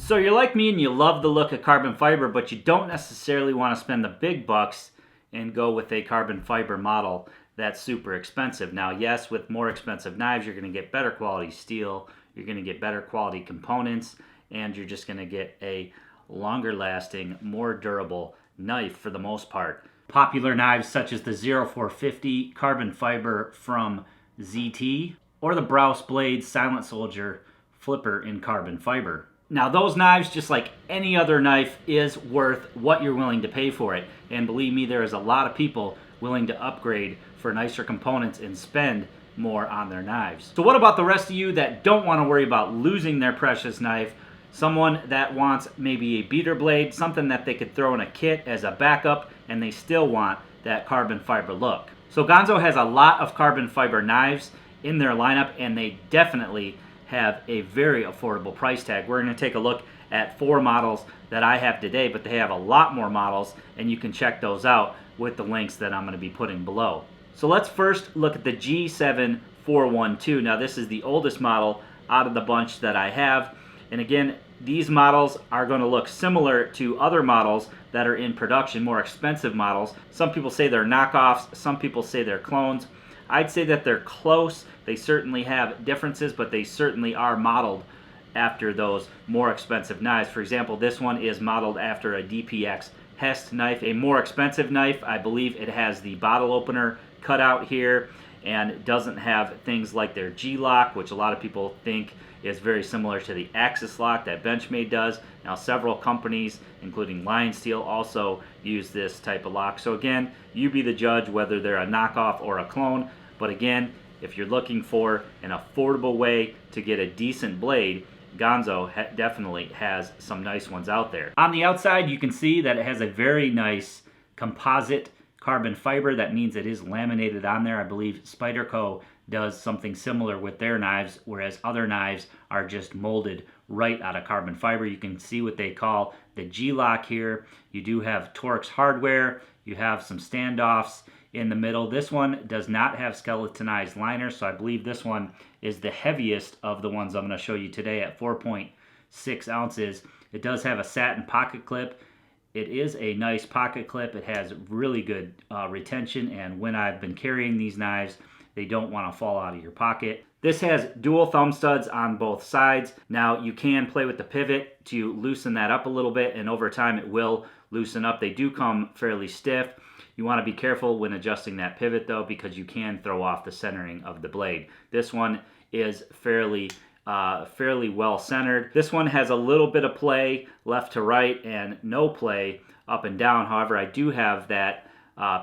So you're like me and you love the look of carbon fiber, but you don't necessarily want to spend the big bucks and go with a carbon fiber model that's super expensive. Now, yes, with more expensive knives, you're going to get better quality steel, you're going to get better quality components, and you're just going to get a longer lasting, more durable knife for the most part. Popular knives such as the 0450 carbon fiber from ZT or the Browse Blade Silent Soldier flipper in carbon fiber. Now those knives, just like any other knife, is worth what you're willing to pay for it. And believe me, there is a lot of people willing to upgrade for nicer components and spend more on their knives. So what about the rest of you that don't want to worry about losing their precious knife? Someone that wants maybe a beater blade, something that they could throw in a kit as a backup, and they still want that carbon fiber look. So Ganzo has a lot of carbon fiber knives in their lineup, and they definitely have a very affordable price tag. We're going to take a look at 4 models that I have today, but they have a lot more models, and you can check those out with the links that I'm going to be putting below. So let's first look at the G7412. Now this is the oldest model out of the bunch that I have, and again, these models are going to look similar to other models that are in production, more expensive models. Some people say they're knockoffs, some people say they're clones. I'd say that they're close. They certainly have differences, but they certainly are modeled after those more expensive knives. For example, this one is modeled after a DPX Hest knife, a more expensive knife. I believe it has the bottle opener cut out here and doesn't have things like their G-lock, which a lot of people think is very similar to the Axis lock that Benchmade does. Now several companies, including Lion Steel, also use this type of lock. So again, you be the judge whether they're a knockoff or a clone. But again, if you're looking for an affordable way to get a decent blade, Ganzo definitely has some nice ones out there. On the outside, you can see that it has a very nice composite carbon fiber. That means it is laminated on there. I believe Spyderco does something similar with their knives, whereas other knives are just molded right out of carbon fiber. You can see what they call the G-lock here. You do have Torx hardware. You have some standoffs in the middle. This one does not have skeletonized liners, so I believe this one is the heaviest of the ones I'm going to show you today at 4.6 ounces. It does have a satin pocket clip. It is a nice pocket clip. It has really good retention, and when I've been carrying these knives, they don't want to fall out of your pocket. This has dual thumb studs on both sides. Now you can play with the pivot to loosen that up a little bit, and over time it will loosen up. They do come fairly stiff. You want to be careful when adjusting that pivot though, because you can throw off the centering of the blade. This one is fairly well centered. This one has a little bit of play left to right and no play up and down. However, I do have that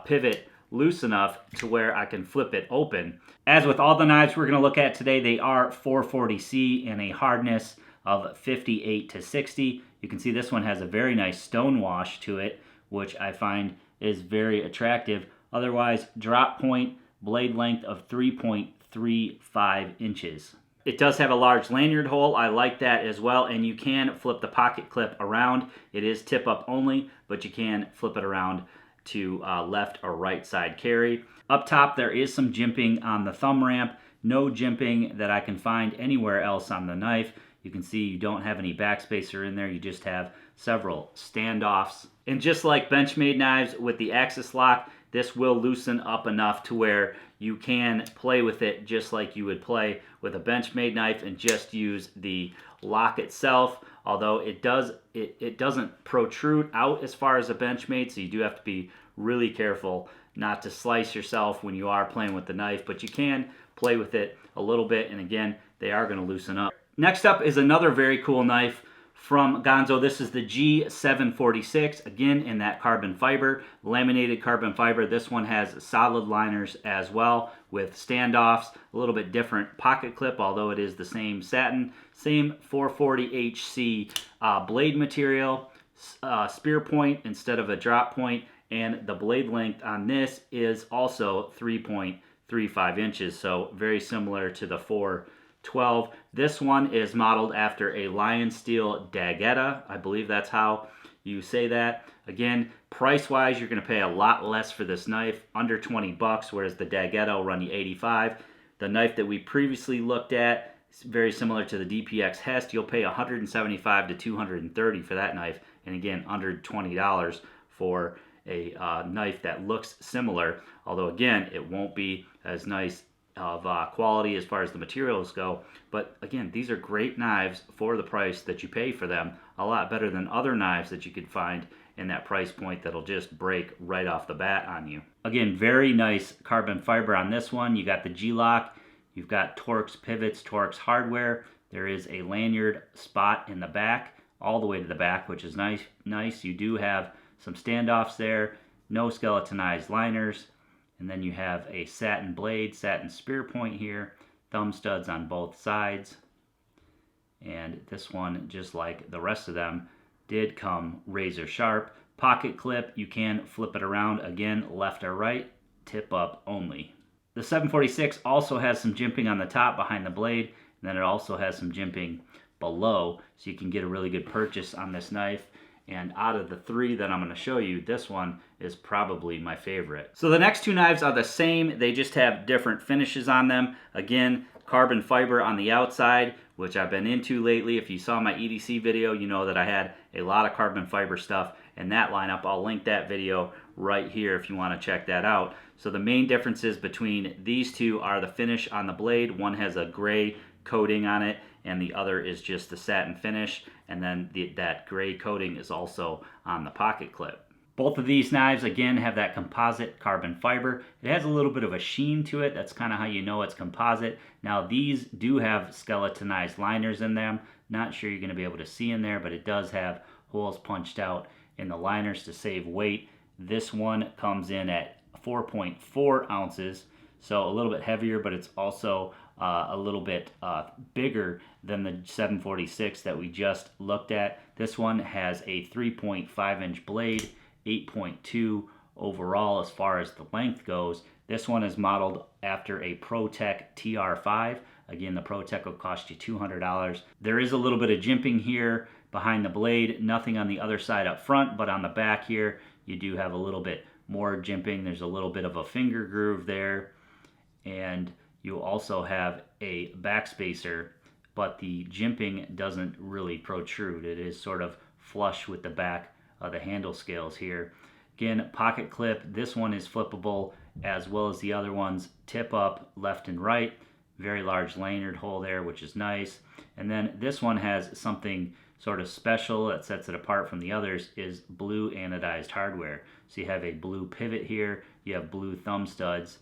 pivot loose enough to where I can flip it open. As with all the knives we're going to look at today, they are 440C in a hardness of 58 to 60. You can see this one has a very nice stone wash to it, which I find is very attractive. Otherwise, drop point, blade length of 3.35 inches. It does have a large lanyard hole. I like that as well, and you can flip the pocket clip around. It is tip up only, but you can flip it around to left or right side carry. Up top, there is some jimping on the thumb ramp. No jimping that I can find anywhere else on the knife. You can see you don't have any backspacer in there. You just have several standoffs. And just like Benchmade knives with the Axis lock, this will loosen up enough to where you can play with it just like you would play with a Benchmade knife and just use the lock itself. Although it doesn't protrude out as far as a Benchmade, so you do have to be really careful not to slice yourself when you are playing with the knife, but you can play with it a little bit, and again, they are going to loosen up. Next up is another very cool knife from Ganzo. This is the G746, again in that carbon fiber, laminated carbon fiber. This one has solid liners as well with standoffs, a little bit different pocket clip, although it is the same satin, same 440HC blade material, spear point instead of a drop point, and the blade length on this is also 3.35 inches, so very similar to the 412. This one is modeled after a Lion Steel Daguetta. I believe that's how you say that. Again, price-wise, you're going to pay a lot less for this knife, under 20 bucks, whereas the Daguetta will run you 85. The knife that we previously looked at, It's very similar to the DPX Hest. You'll pay $175 to $230 for that knife, and again, under $20 for a knife that looks similar, although again, it won't be as nice of quality as far as the materials go. But again, these are great knives for the price that you pay for them, a lot better than other knives that you could find in that price point that'll just break right off the bat on you. Again, very nice carbon fiber on this one. You got the G-lock, you've got Torx pivots, Torx hardware. There is a lanyard spot in the back, all the way to the back, which is nice. You do have some standoffs there, no skeletonized liners, and then you have a satin blade, satin spear point here, thumb studs on both sides, and this one, just like the rest of them, did come razor sharp. Pocket clip, you can flip it around, again, left or right, tip up only. The 746 also has some jimping on the top behind the blade, and then it also has some jimping below, so you can get a really good purchase on this knife. And out of the three that I'm going to show you, this one is probably my favorite. So the next two knives are the same, they just have different finishes on them. Again, carbon fiber on the outside, which I've been into lately. If you saw my EDC video, you know that I had a lot of carbon fiber stuff in that lineup. I'll link that video right here if you want to check that out. So the main differences between these two are the finish on the blade. One has a gray coating on it, and the other is just the satin finish, and then that gray coating is also on the pocket clip. Both of these knives, again, have that composite carbon fiber. It has a little bit of a sheen to it. That's kind of how you know it's composite. Now, these do have skeletonized liners in them. Not sure you're going to be able to see in there, but it does have holes punched out in the liners to save weight. This one comes in at 4.4 ounces, so a little bit heavier, but it's also a little bit bigger than the 746 that we just looked at. This one has a 3.5 inch blade, 8.2 overall as far as the length goes. This one is modeled after a ProTech TR5. Again, the ProTech will cost you $200. There is a little bit of jimping here behind the blade, nothing on the other side up front, but on the back here, you do have a little bit more jimping. There's a little bit of a finger groove there, and you also have a backspacer, but the jimping doesn't really protrude. It is sort of flush with the back of the handle scales here. Again, pocket clip, this one is flippable as well as the other ones. Tip up left and right, very large lanyard hole there, which is nice. And then this one has something sort of special that sets it apart from the others, is blue anodized hardware. So you have a blue pivot here, you have blue thumb studs,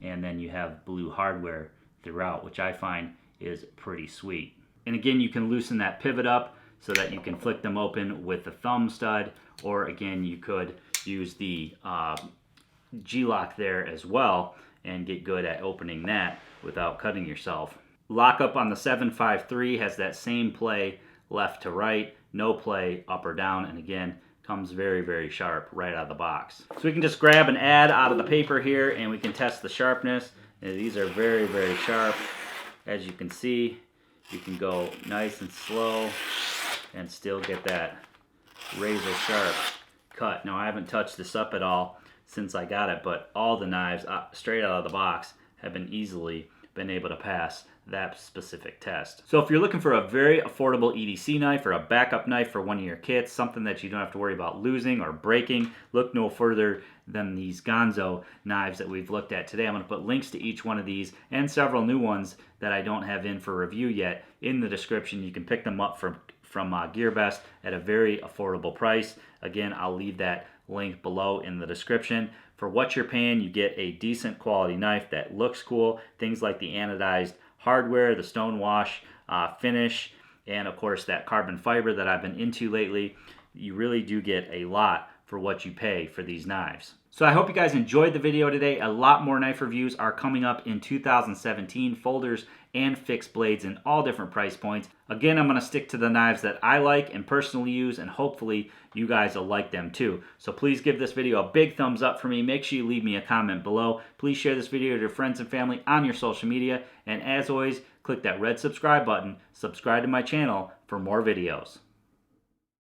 and then you have blue hardware throughout, which I find is pretty sweet. And again, you can loosen that pivot up so that you can flick them open with the thumb stud, or again, you could use the G-lock there as well and get good at opening that without cutting yourself. Lockup on the 753 has that same play left to right, no play up or down, and again, comes very, very sharp right out of the box. So we can just grab an ad out of the paper here and we can test the sharpness. And these are very, very sharp. As you can see, you can go nice and slow and still get that razor sharp cut. Now, I haven't touched this up at all since I got it, but all the knives straight out of the box have been able to pass that specific test. So if you're looking for a very affordable EDC knife or a backup knife for one of your kits, something that you don't have to worry about losing or breaking, look no further than these Ganzo knives that we've looked at today. I'm going to put links to each one of these and several new ones that I don't have in for review yet in the description. You can pick them up from GearBest at a very affordable price. Again, I'll leave that link below in the description. For what you're paying, you get a decent quality knife that looks cool. Things like the anodized hardware, the stone wash finish, and of course that carbon fiber that I've been into lately. You really do get a lot for what you pay for these knives. So I hope you guys enjoyed the video today. A lot more knife reviews are coming up in 2017, folders and fixed blades in all different price points. Again, I'm going to stick to the knives that I like and personally use, and hopefully you guys will like them too. So please give this video a big thumbs up for me. Make sure you leave me a comment below. Please share this video to your friends and family on your social media. And as always, click that red subscribe button. Subscribe to my channel for more videos.